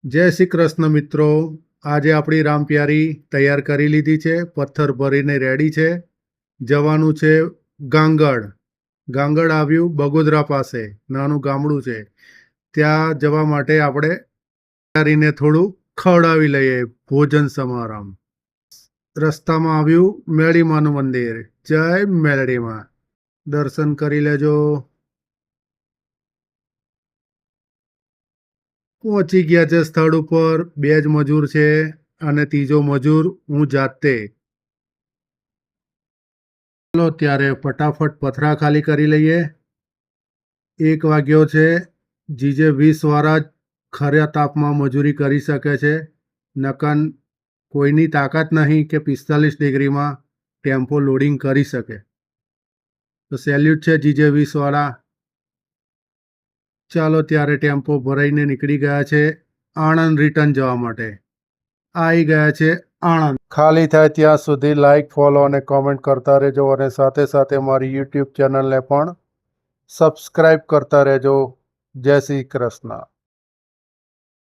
જય શ્રી કૃષ્ણ મિત્રો। આજે આપણી રામપ્યારી તૈયાર કરી લીધી છે, પથ્થર ભરીને રેડી છે। જવાનું છે ગાંગડ। ગાંગડ આવ્યું બગોદરા પાસે, નાનું ગામડું છે। ત્યાં જવા માટે આપણે તૈયારીને થોડું ખવડાવી લઈએ, ભોજન સમારંભ। રસ્તામાં આવ્યું મેળીમાનું મંદિર। જય મેલડીમાં, દર્શન કરી લેજો। પહોંચી ગયા છે સ્થળ ઉપર। બે જ મજૂર છે અને ત્રીજો મજૂર હું જાતે। ચાલો ત્યારે ફટાફટ પથરા ખાલી કરી લઈએ। 1 વાગ્યો છે। જીજે 20 વાળા જ ખરા તાપમાં મજૂરી કરી શકે છે, નકન કોઈની તાકાત નહીં કે 45 ડિગ્રીમાં ટેમ્પો લોડિંગ કરી શકે। તો સેલ્યુટ છે જીજે 20 વાળા। ચાલો ત્યારે ટેમ્પો ભરાઈને નીકળી ગયા છે આણંદ રિટર્ન જવા માટે। આવી ગયા છે આણંદ। ખાલી થાય ત્યાં સુધી લાઈક, ફોલો અને કોમેન્ટ કરતા રહેજો અને સાથે સાથે મારી યુટ્યુબ ચેનલને પણ સબસ્ક્રાઈબ કરતા રહેજો। જય શ્રી કૃષ્ણ।